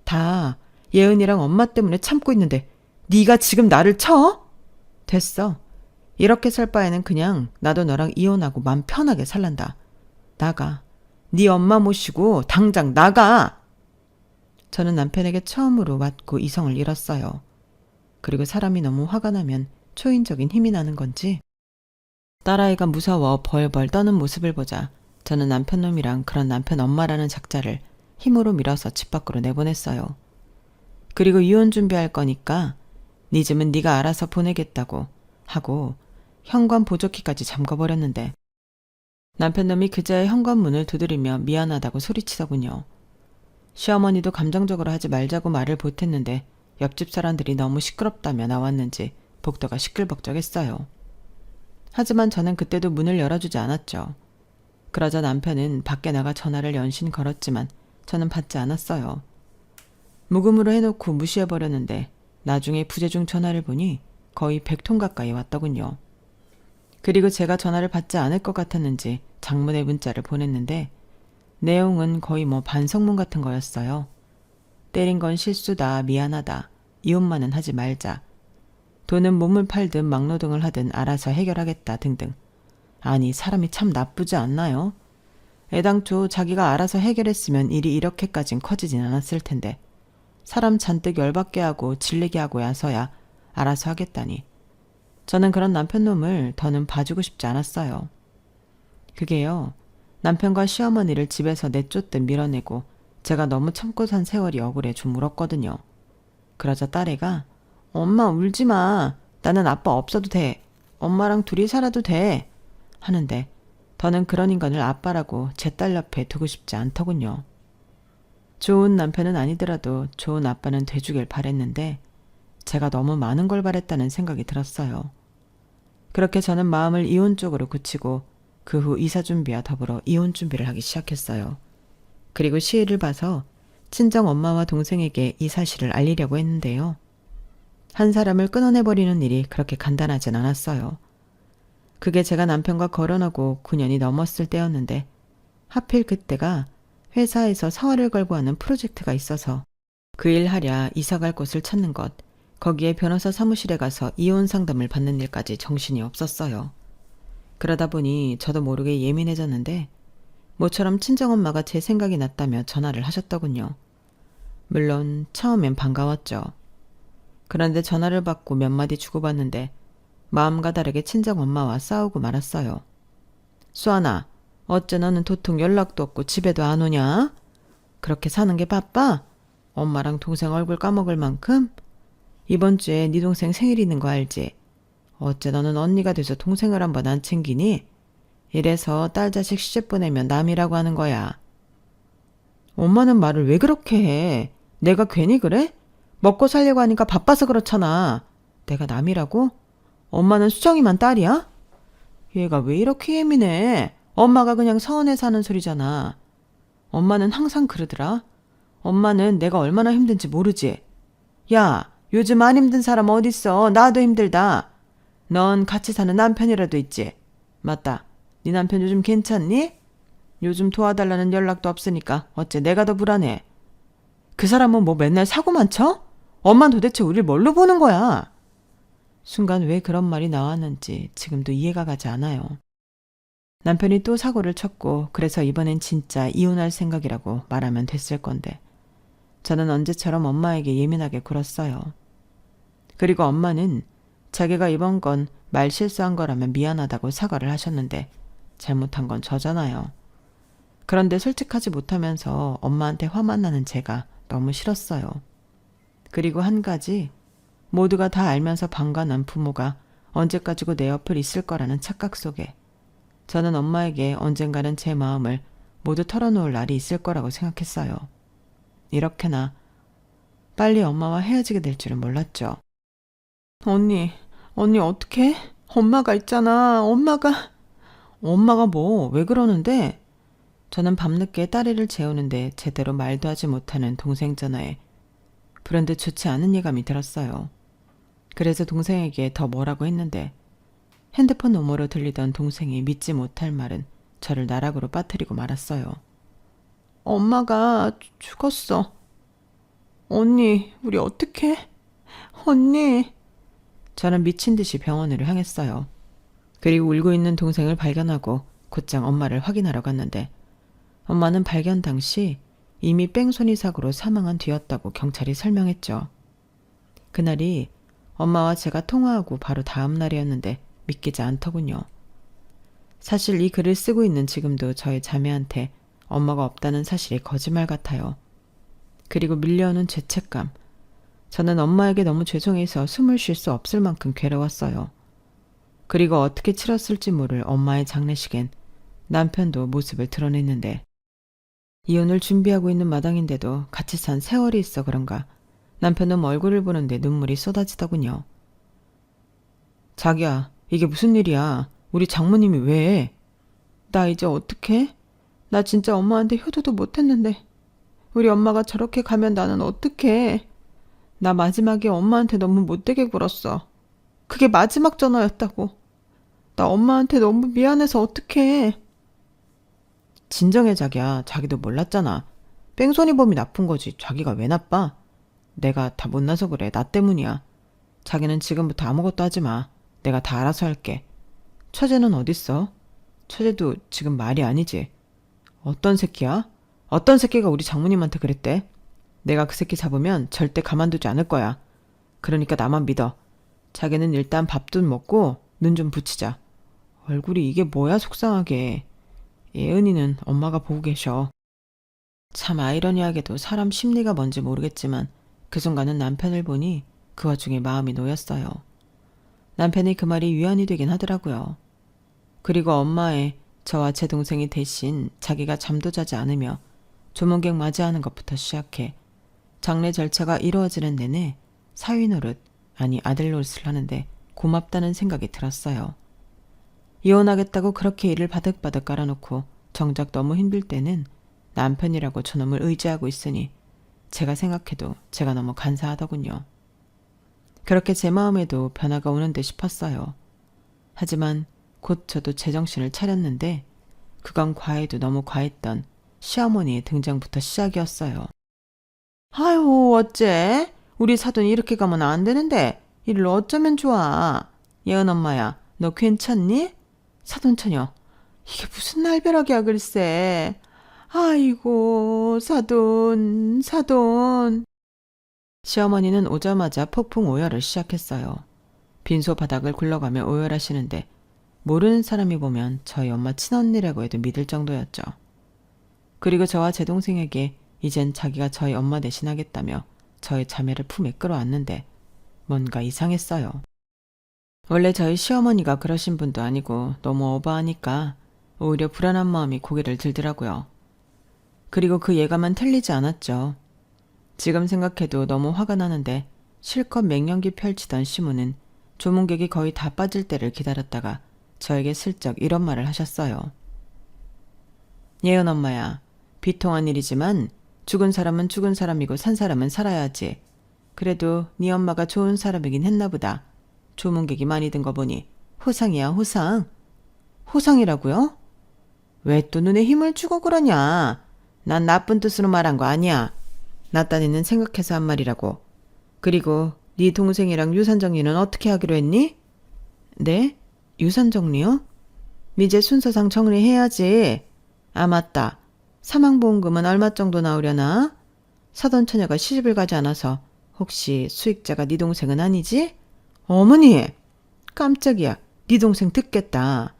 다 예은이랑 엄마 때문에 참고 있는데 네가 지금 나를 쳐? 됐어. 이렇게 살 바에는 그냥 나도 너랑 이혼하고 맘 편하게 살란다. 나가. 네 엄마 모시고 당장 나가. 저는 남편에게 처음으로 맞고 이성을 잃었어요. 그리고 사람이 너무 화가 나면 초인적인 힘이 나는 건지 딸아이가 무서워 벌벌 떠는 모습을 보자 저는 남편 놈이랑 그런 남편 엄마라는 작자를 힘으로 밀어서 집 밖으로 내보냈어요. 그리고 이혼 준비할 거니까 네 집은 네가 알아서 보내겠다고 하고 현관 보조키까지 잠궈버렸는데 남편 놈이 그제야 현관문을 두드리며 미안하다고 소리치더군요. 시어머니도 감정적으로 하지 말자고 말을 보탰는데 옆집 사람들이 너무 시끄럽다며 나왔는지 복도가 시끌벅적했어요. 하지만 저는 그때도 문을 열어주지 않았죠. 그러자 남편은 밖에 나가 전화를 연신 걸었지만 저는 받지 않았어요. 무음으로 해놓고 무시해버렸는데 나중에 부재중 전화를 보니 거의 100통 가까이 왔더군요. 그리고 제가 전화를 받지 않을 것 같았는지 장문의 문자를 보냈는데 내용은 거의 뭐 반성문 같은 거였어요. 때린 건 실수다, 미안하다, 이혼만은 하지 말자, 돈은 몸을 팔든 막노동을 하든 알아서 해결하겠다 등등. 아니 사람이 참 나쁘지 않나요? 애당초 자기가 알아서 해결했으면 일이 이렇게까진 커지진 않았을 텐데 사람 잔뜩 열받게 하고 질리게 하고 야서야 알아서 하겠다니. 저는 그런 남편놈을 더는 봐주고 싶지 않았어요. 그게요. 남편과 시어머니를 집에서 내쫓듯 밀어내고 제가 너무 참고 산 세월이 억울해 좀 울었거든요. 그러자 딸애가 엄마 울지 마. 나는 아빠 없어도 돼. 엄마랑 둘이 살아도 돼. 하는데 더는 그런 인간을 아빠라고 제 딸 옆에 두고 싶지 않더군요. 좋은 남편은 아니더라도 좋은 아빠는 돼주길 바랬는데 제가 너무 많은 걸 바랬다는 생각이 들었어요. 그렇게 저는 마음을 이혼 쪽으로 굳히고 그 후 이사 준비와 더불어 이혼 준비를 하기 시작했어요. 그리고 시일을 봐서 친정 엄마와 동생에게 이 사실을 알리려고 했는데요. 한 사람을 끊어내버리는 일이 그렇게 간단하진 않았어요. 그게 제가 남편과 결혼하고 9년이 넘었을 때였는데 하필 그때가 회사에서 사활을 걸고 하는 프로젝트가 있어서 그 일 하랴 이사갈 곳을 찾는 것, 거기에 변호사 사무실에 가서 이혼 상담을 받는 일까지 정신이 없었어요. 그러다 보니 저도 모르게 예민해졌는데 모처럼 친정엄마가 제 생각이 났다며 전화를 하셨더군요. 물론 처음엔 반가웠죠. 그런데 전화를 받고 몇 마디 주고받는데 마음과 다르게 친정엄마와 싸우고 말았어요. 수아나, 어째 너는 도통 연락도 없고 집에도 안 오냐? 그렇게 사는 게 바빠? 엄마랑 동생 얼굴 까먹을 만큼? 이번 주에 네 동생 생일 있는 거 알지? 어째 너는 언니가 돼서 동생을 한번 안 챙기니? 이래서 딸 자식 시집 보내면 남이라고 하는 거야. 엄마는 말을 왜 그렇게 해? 내가 괜히 그래? 먹고 살려고 하니까 바빠서 그렇잖아. 내가 남이라고? 엄마는 수정이만 딸이야? 얘가 왜 이렇게 예민해? 엄마가 그냥 서운해서 하는 소리잖아. 엄마는 항상 그러더라. 엄마는 내가 얼마나 힘든지 모르지. 야, 요즘 안 힘든 사람 어딨어. 나도 힘들다. 넌 같이 사는 남편이라도 있지. 맞다. 네 남편 요즘 괜찮니? 요즘 도와달라는 연락도 없으니까 어째 내가 더 불안해. 그 사람은 뭐 맨날 사고만 쳐? 엄만 도대체 우릴 뭘로 보는 거야? 순간 왜 그런 말이 나왔는지 지금도 이해가 가지 않아요. 남편이 또 사고를 쳤고 그래서 이번엔 진짜 이혼할 생각이라고 말하면 됐을 건데 저는 언제처럼 엄마에게 예민하게 굴었어요. 그리고 엄마는 자기가 이번 건 말 실수한 거라면 미안하다고 사과를 하셨는데 잘못한 건 저잖아요. 그런데 솔직하지 못하면서 엄마한테 화만 나는 제가 너무 싫었어요. 그리고 한 가지, 모두가 다 알면서 방관한 부모가 언제까지고 내 옆을 있을 거라는 착각 속에 저는 엄마에게 언젠가는 제 마음을 모두 털어놓을 날이 있을 거라고 생각했어요. 이렇게나 빨리 엄마와 헤어지게 될 줄은 몰랐죠. 언니 어떡해? 엄마가 있잖아. 엄마가 뭐 왜 그러는데? 저는 밤늦게 딸애를 재우는데 제대로 말도 하지 못하는 동생 전화에 불현듯 좋지 않은 예감이 들었어요. 그래서 동생에게 더 뭐라고 했는데 핸드폰 너머로 들리던 동생이 믿지 못할 말은 저를 나락으로 빠뜨리고 말았어요. 엄마가 죽었어. 언니, 우리 어떡해? 언니. 저는 미친 듯이 병원으로 향했어요. 그리고 울고 있는 동생을 발견하고 곧장 엄마를 확인하러 갔는데 엄마는 발견 당시 이미 뺑소니 사고로 사망한 뒤였다고 경찰이 설명했죠. 그날이 엄마와 제가 통화하고 바로 다음 날이었는데 믿기지 않더군요. 사실 이 글을 쓰고 있는 지금도 저희 자매한테 엄마가 없다는 사실이 거짓말 같아요. 그리고 밀려오는 죄책감. 저는 엄마에게 너무 죄송해서 숨을 쉴 수 없을 만큼 괴로웠어요. 그리고 어떻게 치렀을지 모를 엄마의 장례식엔 남편도 모습을 드러냈는데 이혼을 준비하고 있는 마당인데도 같이 산 세월이 있어 그런가 남편은 얼굴을 보는데 눈물이 쏟아지더군요. 자기야, 이게 무슨 일이야? 우리 장모님이 왜? 나 이제 어떡해? 나 진짜 엄마한테 효도도 못했는데 우리 엄마가 저렇게 가면 나는 어떡해? 나 마지막에 엄마한테 너무 못되게 굴었어. 그게 마지막 전화였다고. 나 엄마한테 너무 미안해서 어떡해. 진정해 자기야. 자기도 몰랐잖아. 뺑소니범이 나쁜 거지. 자기가 왜 나빠? 내가 다 못나서 그래. 나 때문이야. 자기는 지금부터 아무것도 하지 마. 내가 다 알아서 할게. 처제는 어딨어? 처제도 지금 말이 아니지. 어떤 새끼야? 어떤 새끼가 우리 장모님한테 그랬대? 내가 그 새끼 잡으면 절대 가만두지 않을 거야. 그러니까 나만 믿어. 자기는 일단 밥도 먹고 눈 좀 붙이자. 얼굴이 이게 뭐야 속상하게. 예은이는 엄마가 보고 계셔. 참 아이러니하게도 사람 심리가 뭔지 모르겠지만 그 순간은 남편을 보니 그 와중에 마음이 놓였어요. 남편이 그 말이 위안이 되긴 하더라고요. 그리고 엄마의 저와 제 동생이 대신 자기가 잠도 자지 않으며 조문객 맞이하는 것부터 시작해 장례 절차가 이루어지는 내내 사위 노릇, 아니 아들 노릇을 하는데 고맙다는 생각이 들었어요. 이혼하겠다고 그렇게 일을 바득바득 깔아놓고 정작 너무 힘들 때는 남편이라고 저놈을 의지하고 있으니 제가 생각해도 제가 너무 간사하더군요. 그렇게 제 마음에도 변화가 오는 듯 싶었어요. 하지만 곧 저도 제정신을 차렸는데 그건 과해도 너무 과했던 시어머니의 등장부터 시작이었어요. 아유 어째? 우리 사돈이 이렇게 가면 안 되는데 이를 어쩌면 좋아. 예은 엄마야 너 괜찮니? 사돈처녀 이게 무슨 날벼락이야 글쎄. 아이고 사돈. 시어머니는 오자마자 폭풍 오열을 시작했어요. 빈소 바닥을 굴러가며 오열하시는데 모르는 사람이 보면 저희 엄마 친언니라고 해도 믿을 정도였죠. 그리고 저와 제 동생에게 이젠 자기가 저희 엄마 대신하겠다며 저희 자매를 품에 끌어안는데 뭔가 이상했어요. 원래 저희 시어머니가 그러신 분도 아니고 너무 오버하니까 오히려 불안한 마음이 고개를 들더라고요. 그리고 그 예감은 틀리지 않았죠. 지금 생각해도 너무 화가 나는데 실컷 맹연기 펼치던 시무는 조문객이 거의 다 빠질 때를 기다렸다가 저에게 슬쩍 이런 말을 하셨어요. 예은 엄마야, 비통한 일이지만 죽은 사람은 죽은 사람이고 산 사람은 살아야지. 그래도 네 엄마가 좋은 사람이긴 했나 보다. 조문객이 많이 든 거 보니 호상이야, 호상. 호상이라고요? 왜 또 눈에 힘을 주고 그러냐? 난 나쁜 뜻으로 말한 거 아니야. 나 따니는 생각해서 한 말이라고. 그리고 네 동생이랑 유산 정리는 어떻게 하기로 했니? 네? 유산 정리요? 이제 순서상 정리해야지. 아, 맞다. 사망보험금은 얼마 정도 나오려나? 사돈 처녀가 시집을 가지 않아서 혹시 수익자가 네 동생은 아니지? 어머니! 깜짝이야. 네 동생 듣겠다.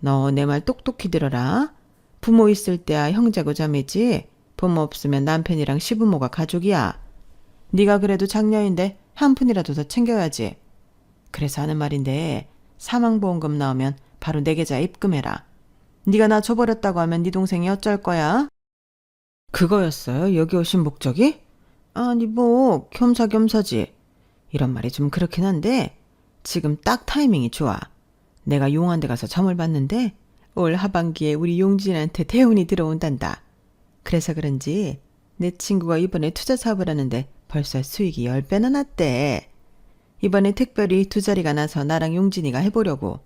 너 내 말 똑똑히 들어라. 부모 있을 때야 형제고 자매지. 부모 없으면 남편이랑 시부모가 가족이야. 네가 그래도 장녀인데 한 푼이라도 더 챙겨야지. 그래서 하는 말인데 사망보험금 나오면 바로 내 계좌에 입금해라. 네가 나 줘버렸다고 하면 네 동생이 어쩔 거야? 그거였어요? 여기 오신 목적이? 아니 뭐 겸사겸사지. 이런 말이 좀 그렇긴 한데 지금 딱 타이밍이 좋아. 내가 용한데 가서 점을 봤는데 올 하반기에 우리 용진한테 대운이 들어온단다. 그래서 그런지 내 친구가 이번에 투자 사업을 하는데 벌써 수익이 10배나 났대. 이번에 특별히 두 자리가 나서 나랑 용진이가 해보려고.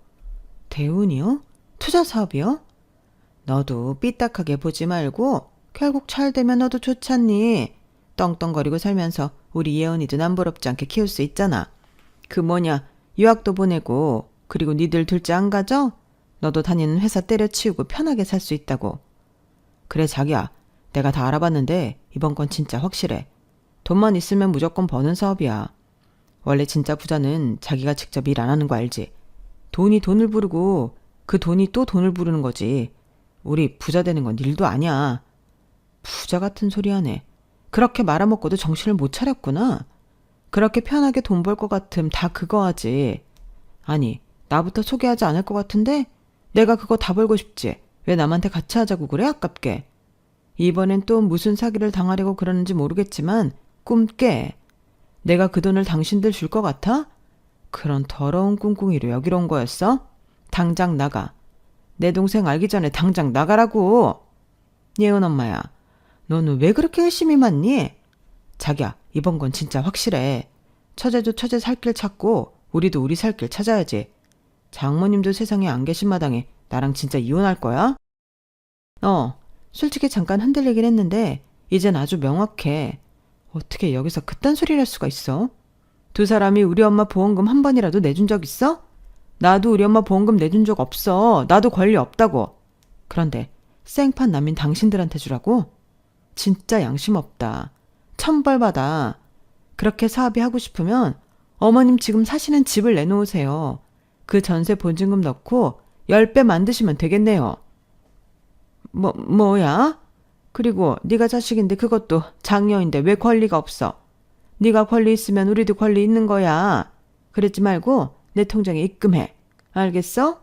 대운이요? 투자 사업이요? 너도 삐딱하게 보지 말고 결국 잘 되면 너도 좋잖니. 떵떵거리고 살면서 우리 예언이도 남부럽지 않게 키울 수 있잖아. 그 뭐냐, 유학도 보내고 그리고 니들 둘째 안 가져? 너도 다니는 회사 때려치우고 편하게 살 수 있다고. 그래 자기야, 내가 다 알아봤는데 이번 건 진짜 확실해. 돈만 있으면 무조건 버는 사업이야. 원래 진짜 부자는 자기가 직접 일 안 하는 거 알지? 돈이 돈을 부르고 그 돈이 또 돈을 부르는 거지. 우리 부자 되는 건 일도 아니야. 부자 같은 소리 하네. 그렇게 말아먹고도 정신을 못 차렸구나. 그렇게 편하게 돈 벌 것 같음 다 그거 하지. 아니, 나부터 소개하지 않을 것 같은데 내가 그거 다 벌고 싶지. 왜 남한테 같이 하자고 그래, 아깝게. 이번엔 또 무슨 사기를 당하려고 그러는지 모르겠지만 꿈 깨. 내가 그 돈을 당신들 줄 것 같아? 그런 더러운 꿍꿍이로 여기로 온 거였어? 당장 나가. 내 동생 알기 전에 당장 나가라고. 예은 엄마야, 너는 왜 그렇게 열심히 맞니? 자기야, 이번 건 진짜 확실해. 처제도 처제 살 길 찾고 우리도 우리 살 길 찾아야지. 장모님도 세상에 안 계신 마당에 나랑 진짜 이혼할 거야? 솔직히 잠깐 흔들리긴 했는데 이젠 아주 명확해. 어떻게 여기서 그딴 소리를 할 수가 있어? 두 사람이 우리 엄마 보험금 한 번이라도 내준 적 있어? 나도 우리 엄마 보험금 내준 적 없어. 나도 권리 없다고. 그런데 생판 남인 당신들한테 주라고? 진짜 양심 없다. 천벌받아. 그렇게 사업이 하고 싶으면 어머님 지금 사시는 집을 내놓으세요. 그 전세 보증금 넣고 10배 만드시면 되겠네요. 뭐야? 그리고 네가 자식인데 그것도 장녀인데 왜 권리가 없어? 네가 권리 있으면 우리도 권리 있는 거야. 그랬지 말고 내 통장에 입금해. 알겠어?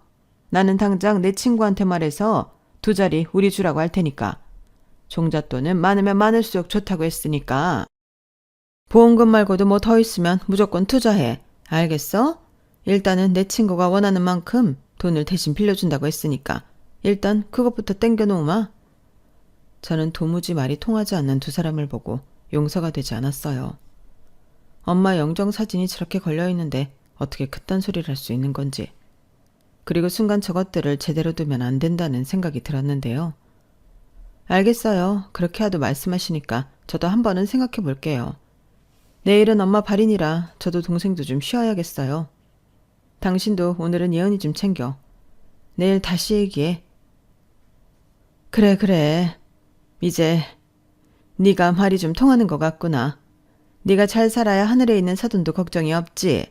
나는 당장 내 친구한테 말해서 두 자리 우리 주라고 할 테니까. 종잣돈은 많으면 많을수록 좋다고 했으니까. 보험금 말고도 뭐 더 있으면 무조건 투자해. 알겠어? 일단은 내 친구가 원하는 만큼 돈을 대신 빌려준다고 했으니까 일단 그것부터 땡겨놓으마. 저는 도무지 말이 통하지 않는 두 사람을 보고 용서가 되지 않았어요. 엄마 영정 사진이 저렇게 걸려있는데 어떻게 그딴 소리를 할 수 있는 건지. 그리고 순간 저것들을 제대로 두면 안 된다는 생각이 들었는데요. 알겠어요. 그렇게 하도 말씀하시니까 저도 한 번은 생각해 볼게요. 내일은 엄마 발인이라 저도 동생도 좀 쉬어야겠어요. 당신도 오늘은 예은이 좀 챙겨. 내일 다시 얘기해. 그래. 이제 네가 말이 좀 통하는 것 같구나. 네가 잘 살아야 하늘에 있는 사돈도 걱정이 없지.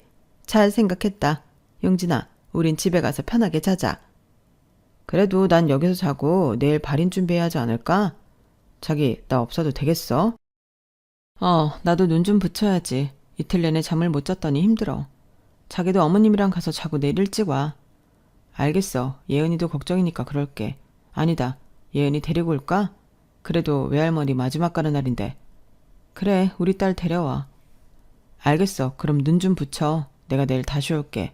잘 생각했다. 용진아, 우린 집에 가서 편하게 자자. 그래도 난 여기서 자고 내일 발인 준비해야 하지 않을까? 자기, 나 없어도 되겠어? 나도 눈 좀 붙여야지. 이틀 내내 잠을 못 잤더니 힘들어. 자기도 어머님이랑 가서 자고 내일 일찍 와. 알겠어. 예은이도 걱정이니까 그럴게. 아니다. 예은이 데리고 올까? 그래도 외할머니 마지막 가는 날인데. 그래, 우리 딸 데려와. 알겠어. 그럼 눈 좀 붙여. 내가 내일 다시 올게.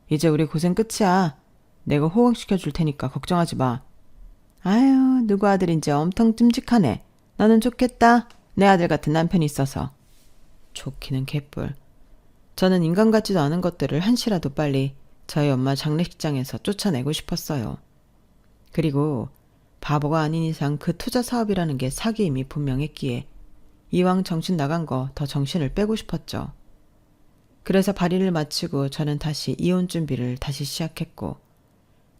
이제 우리 고생 끝이야. 내가 호강시켜줄 테니까 걱정하지 마. 아유, 누구 아들인지 엄청 듬직하네. 나는 좋겠다. 내 아들 같은 남편이 있어서. 좋기는 개뿔. 저는 인간 같지도 않은 것들을 한시라도 빨리 저희 엄마 장례식장에서 쫓아내고 싶었어요. 그리고 바보가 아닌 이상 그 투자 사업이라는 게 사기임이 분명했기에 이왕 정신 나간 거 더 정신을 빼고 싶었죠. 그래서 발의를 마치고 저는 다시 이혼 준비를 다시 시작했고,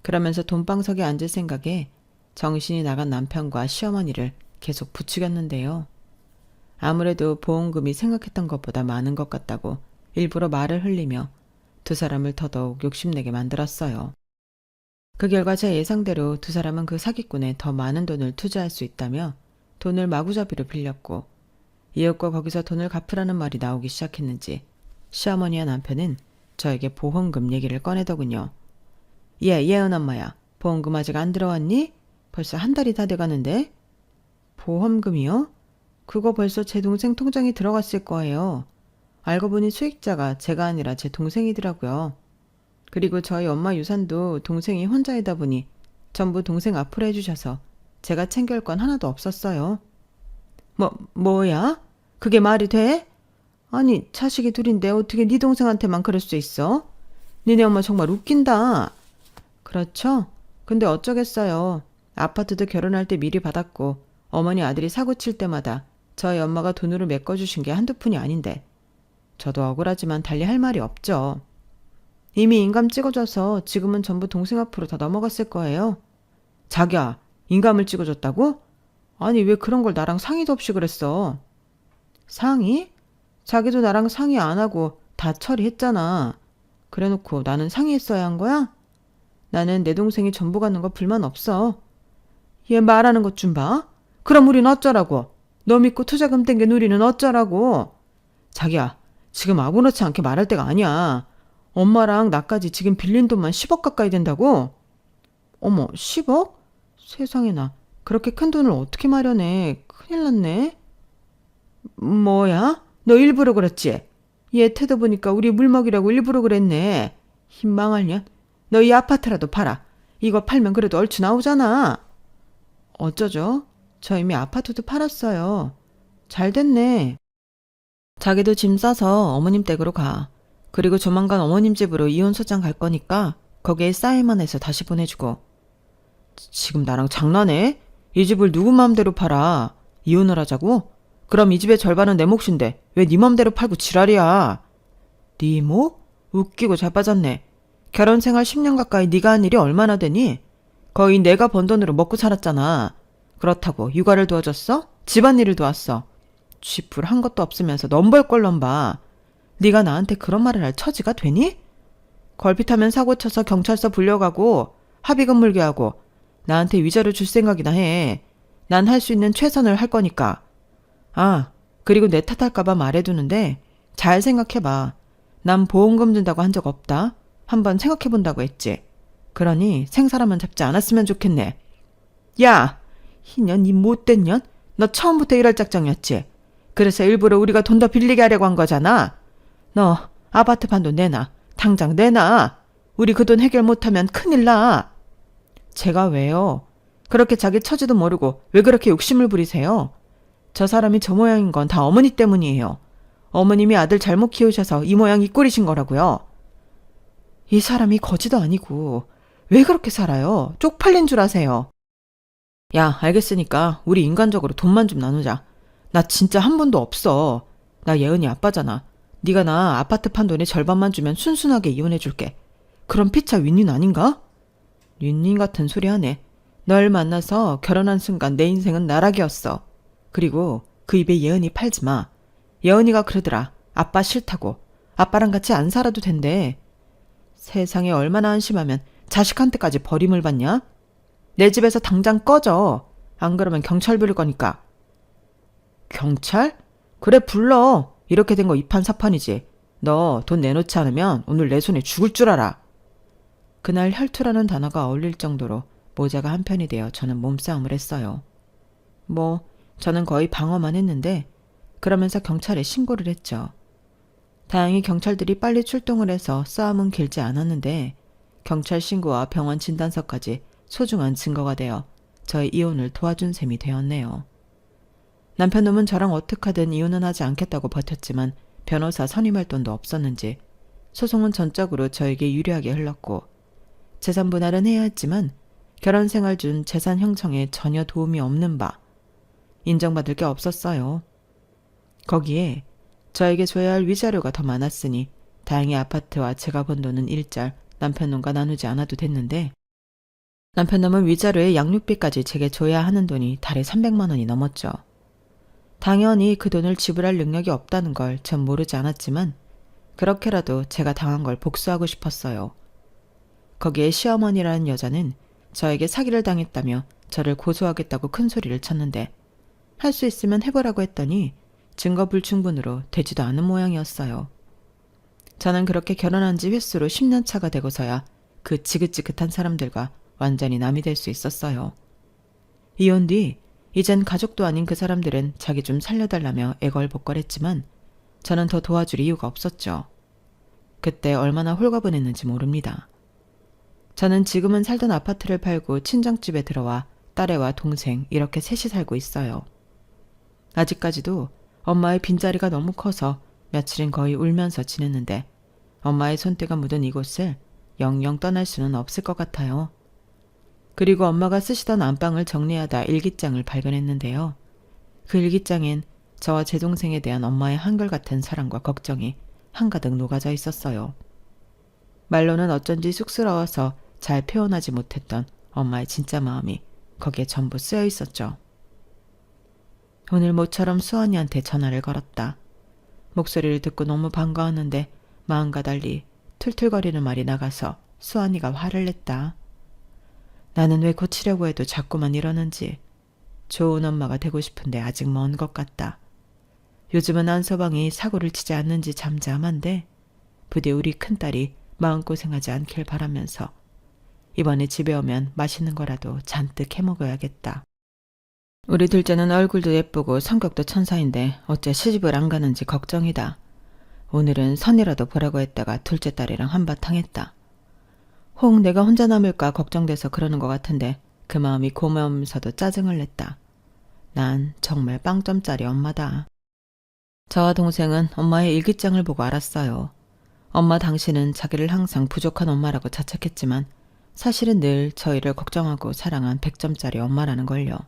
그러면서 돈방석에 앉을 생각에 정신이 나간 남편과 시어머니를 계속 부추겼는데요. 아무래도 보험금이 생각했던 것보다 많은 것 같다고 일부러 말을 흘리며 두 사람을 더더욱 욕심내게 만들었어요. 그 결과 제 예상대로 두 사람은 그 사기꾼에 더 많은 돈을 투자할 수 있다며 돈을 마구잡이로 빌렸고, 이웃과 거기서 돈을 갚으라는 말이 나오기 시작했는지 시어머니와 남편은 저에게 보험금 얘기를 꺼내더군요. 예은 엄마야, 보험금 아직 안 들어왔니? 벌써 한 달이 다 돼가는데. 보험금이요? 그거 벌써 제 동생 통장에 들어갔을 거예요. 알고 보니 수익자가 제가 아니라 제 동생이더라고요. 그리고 저희 엄마 유산도 동생이 혼자이다 보니 전부 동생 앞으로 해주셔서 제가 챙길 건 하나도 없었어요. 뭐야? 그게 말이 돼? 아니, 자식이 둘인데 어떻게 네 동생한테만 그럴 수 있어? 니네 엄마 정말 웃긴다. 그렇죠? 근데 어쩌겠어요. 아파트도 결혼할 때 미리 받았고 어머니 아들이 사고 칠 때마다 저희 엄마가 돈으로 메꿔주신 게 한두 푼이 아닌데 저도 억울하지만 달리 할 말이 없죠. 이미 인감 찍어줘서 지금은 전부 동생 앞으로 다 넘어갔을 거예요. 자기야, 인감을 찍어줬다고? 아니, 왜 그런 걸 나랑 상의도 없이 그랬어? 상의? 자기도 나랑 상의 안 하고 다 처리했잖아. 그래놓고 나는 상의했어야 한 거야? 나는 내 동생이 전부 가는 거 불만 없어. 얘 말하는 것 좀 봐. 그럼 우린 어쩌라고? 너 믿고 투자금 땡긴 우리는 어쩌라고? 자기야, 지금 아무렇지 않게 말할 때가 아니야. 엄마랑 나까지 지금 빌린 돈만 10억 가까이 된다고? 어머, 10억? 세상에나, 그렇게 큰 돈을 어떻게 마련해. 큰일 났네. 뭐야? 너 일부러 그랬지? 얘 태도 보니까 우리 물먹이라고 일부러 그랬네. 힘망할 년. 너 이 아파트라도 팔아. 이거 팔면 그래도 얼추 나오잖아. 어쩌죠? 저 이미 아파트도 팔았어요. 잘 됐네. 자기도 짐 싸서 어머님 댁으로 가. 그리고 조만간 어머님 집으로 이혼 소장 갈 거니까 거기에 사인만 해서 다시 보내주고. 지금 나랑 장난해? 이 집을 누구 마음대로 팔아? 이혼을 하자고? 그럼 이 집의 절반은 내 몫인데 왜 네 맘대로 팔고 지랄이야? 네 몫? 웃기고 자빠졌네. 결혼 생활 10년 가까이 네가 한 일이 얼마나 되니? 거의 내가 번 돈으로 먹고 살았잖아. 그렇다고 육아를 도와줬어? 집안일을 도왔어. 쥐뿔 한 것도 없으면서 넘벌꼴 넘봐. 네가 나한테 그런 말을 할 처지가 되니? 걸핏하면 사고 쳐서 경찰서 불려가고 합의금 물게 하고 나한테 위자료 줄 생각이나 해. 난 할 수 있는 최선을 할 거니까. 아, 그리고 내 탓할까봐 말해두는데 잘 생각해봐. 난 보험금 든다고 한 적 없다. 한번 생각해본다고 했지. 그러니 생사람은 잡지 않았으면 좋겠네. 야! 희년, 이 못된 년? 너 처음부터 이럴 작정이었지? 그래서 일부러 우리가 돈 더 빌리게 하려고 한 거잖아. 너 아파트 판도 내놔. 당장 내놔. 우리 그 돈 해결 못하면 큰일 나. 제가 왜요? 그렇게 자기 처지도 모르고 왜 그렇게 욕심을 부리세요? 저 사람이 저 모양인 건 다 어머니 때문이에요. 어머님이 아들 잘못 키우셔서 이 모양 이 꼴이신 거라고요. 이 사람이 거지도 아니고 왜 그렇게 살아요? 쪽팔린 줄 아세요? 야, 알겠으니까 우리 인간적으로 돈만 좀 나누자. 나 진짜 한 번도 없어. 나 예은이 아빠잖아. 네가 나 아파트 판 돈의 절반만 주면 순순하게 이혼해줄게. 그럼 피차 윈윈 아닌가? 윈윈 같은 소리 하네. 널 만나서 결혼한 순간 내 인생은 나락이었어. 그리고 그 입에 예은이 팔지 마. 예은이가 그러더라. 아빠 싫다고. 아빠랑 같이 안 살아도 된대. 세상에 얼마나 한심하면 자식한테까지 버림을 받냐? 내 집에서 당장 꺼져. 안 그러면 경찰 부를 거니까. 경찰? 그래, 불러. 이렇게 된 거 이판사판이지. 너 돈 내놓지 않으면 오늘 내 손에 죽을 줄 알아. 그날 혈투라는 단어가 어울릴 정도로 모자가 한편이 되어 저는 몸싸움을 했어요. 저는 거의 방어만 했는데 그러면서 경찰에 신고를 했죠. 다행히 경찰들이 빨리 출동을 해서 싸움은 길지 않았는데 경찰 신고와 병원 진단서까지 소중한 증거가 되어 저의 이혼을 도와준 셈이 되었네요. 남편놈은 저랑 어떡하든 이혼은 하지 않겠다고 버텼지만 변호사 선임할 돈도 없었는지 소송은 전적으로 저에게 유리하게 흘렀고 재산 분할은 해야 했지만 결혼 생활 중 재산 형성에 전혀 도움이 없는 바 인정받을 게 없었어요. 거기에 저에게 줘야 할 위자료가 더 많았으니 다행히 아파트와 제가 번 돈은 일절 남편놈과 나누지 않아도 됐는데 남편놈은 위자료에 양육비까지 제게 줘야 하는 돈이 달에 300만 원이 넘었죠. 당연히 그 돈을 지불할 능력이 없다는 걸 전 모르지 않았지만 그렇게라도 제가 당한 걸 복수하고 싶었어요. 거기에 시어머니라는 여자는 저에게 사기를 당했다며 저를 고소하겠다고 큰 소리를 쳤는데 할 수 있으면 해보라고 했더니 증거 불충분으로 되지도 않은 모양이었어요. 저는 그렇게 결혼한 지 횟수로 10년 차가 되고서야 그 지긋지긋한 사람들과 완전히 남이 될 수 있었어요. 이혼 뒤 이젠 가족도 아닌 그 사람들은 자기 좀 살려달라며 애걸복걸했지만 저는 더 도와줄 이유가 없었죠. 그때 얼마나 홀가분했는지 모릅니다. 저는 지금은 살던 아파트를 팔고 친정집에 들어와 딸애와 동생 이렇게 셋이 살고 있어요. 아직까지도 엄마의 빈자리가 너무 커서 며칠은 거의 울면서 지냈는데 엄마의 손때가 묻은 이곳을 영영 떠날 수는 없을 것 같아요. 그리고 엄마가 쓰시던 안방을 정리하다 일기장을 발견했는데요. 그 일기장엔 저와 제 동생에 대한 엄마의 한결같은 사랑과 걱정이 한가득 녹아져 있었어요. 말로는 어쩐지 쑥스러워서 잘 표현하지 못했던 엄마의 진짜 마음이 거기에 전부 쓰여 있었죠. 오늘 모처럼 수환이한테 전화를 걸었다. 목소리를 듣고 너무 반가웠는데 마음과 달리 툴툴거리는 말이 나가서 수환이가 화를 냈다. 나는 왜 고치려고 해도 자꾸만 이러는지 좋은 엄마가 되고 싶은데 아직 먼 것 같다. 요즘은 안서방이 사고를 치지 않는지 잠잠한데 부디 우리 큰딸이 마음고생하지 않길 바라면서 이번에 집에 오면 맛있는 거라도 잔뜩 해먹어야겠다. 우리 둘째는 얼굴도 예쁘고 성격도 천사인데 어째 시집을 안 가는지 걱정이다. 오늘은 선이라도 보라고 했다가 둘째 딸이랑 한바탕 했다. 혹 내가 혼자 남을까 걱정돼서 그러는 것 같은데 그 마음이 고마우면서도 짜증을 냈다. 난 정말 빵점짜리 엄마다. 저와 동생은 엄마의 일기장을 보고 알았어요. 엄마 당신은 자기를 항상 부족한 엄마라고 자책했지만 사실은 늘 저희를 걱정하고 사랑한 100점짜리 엄마라는 걸요.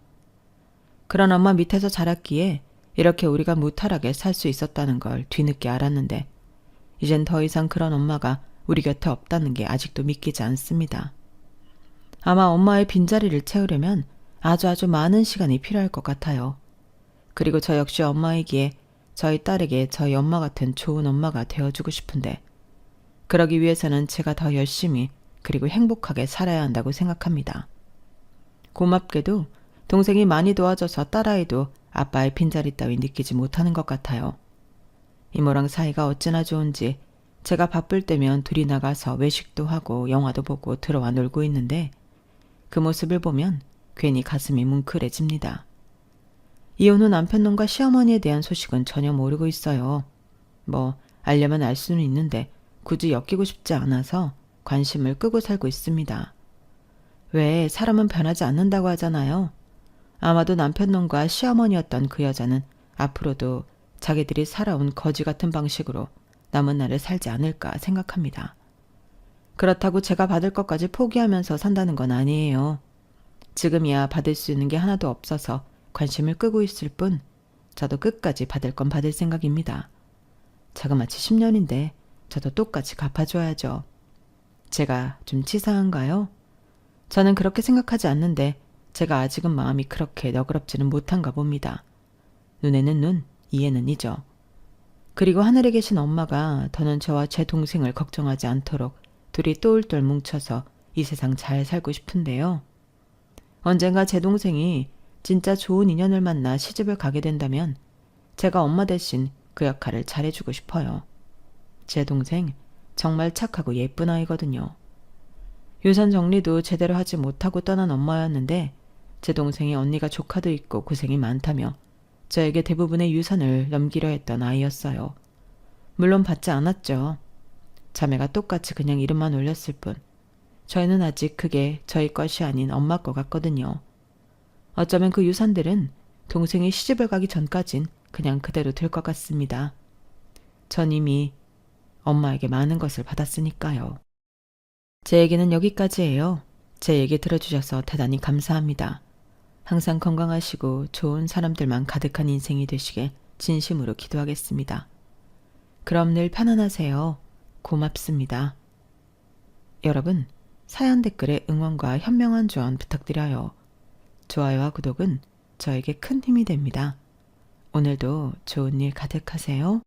그런 엄마 밑에서 자랐기에 이렇게 우리가 무탈하게 살 수 있었다는 걸 뒤늦게 알았는데 이젠 더 이상 그런 엄마가 우리 곁에 없다는 게 아직도 믿기지 않습니다. 아마 엄마의 빈자리를 채우려면 아주 많은 시간이 필요할 것 같아요. 그리고 저 역시 엄마이기에 저희 딸에게 저희 엄마 같은 좋은 엄마가 되어주고 싶은데 그러기 위해서는 제가 더 열심히 그리고 행복하게 살아야 한다고 생각합니다. 고맙게도 동생이 많이 도와줘서 딸아이도 아빠의 빈자리 따위 느끼지 못하는 것 같아요. 이모랑 사이가 어찌나 좋은지 제가 바쁠 때면 둘이 나가서 외식도 하고 영화도 보고 들어와 놀고 있는데 그 모습을 보면 괜히 가슴이 뭉클해집니다. 이혼 후 남편놈과 시어머니에 대한 소식은 전혀 모르고 있어요. 뭐 알려면 알 수는 있는데 굳이 엮이고 싶지 않아서 관심을 끄고 살고 있습니다. 왜 사람은 변하지 않는다고 하잖아요. 아마도 남편놈과 시어머니였던 그 여자는 앞으로도 자기들이 살아온 거지 같은 방식으로 남은 날을 살지 않을까 생각합니다. 그렇다고 제가 받을 것까지 포기하면서 산다는 건 아니에요. 지금이야 받을 수 있는 게 하나도 없어서 관심을 끄고 있을 뿐 저도 끝까지 받을 건 받을 생각입니다. 자그마치 10년인데 저도 똑같이 갚아줘야죠. 제가 좀 치사한가요? 저는 그렇게 생각하지 않는데 제가 아직은 마음이 그렇게 너그럽지는 못한가 봅니다. 눈에는 눈, 이에는 이죠. 그리고 하늘에 계신 엄마가 더는 저와 제 동생을 걱정하지 않도록 둘이 똘똘 뭉쳐서 이 세상 잘 살고 싶은데요. 언젠가 제 동생이 진짜 좋은 인연을 만나 시집을 가게 된다면 제가 엄마 대신 그 역할을 잘해주고 싶어요. 제 동생 정말 착하고 예쁜 아이거든요. 유산 정리도 제대로 하지 못하고 떠난 엄마였는데 제 동생이 언니가 조카도 있고 고생이 많다며 저에게 대부분의 유산을 넘기려 했던 아이였어요. 물론 받지 않았죠. 자매가 똑같이 그냥 이름만 올렸을 뿐. 저희는 아직 그게 저희 것이 아닌 엄마 거 같거든요. 어쩌면 그 유산들은 동생이 시집을 가기 전까진 그냥 그대로 될 것 같습니다. 전 이미 엄마에게 많은 것을 받았으니까요. 제 얘기는 여기까지예요. 제 얘기 들어주셔서 대단히 감사합니다. 항상 건강하시고 좋은 사람들만 가득한 인생이 되시게 진심으로 기도하겠습니다. 그럼 늘 편안하세요. 고맙습니다. 여러분, 사연 댓글에 응원과 현명한 조언 부탁드려요. 좋아요와 구독은 저에게 큰 힘이 됩니다. 오늘도 좋은 일 가득하세요.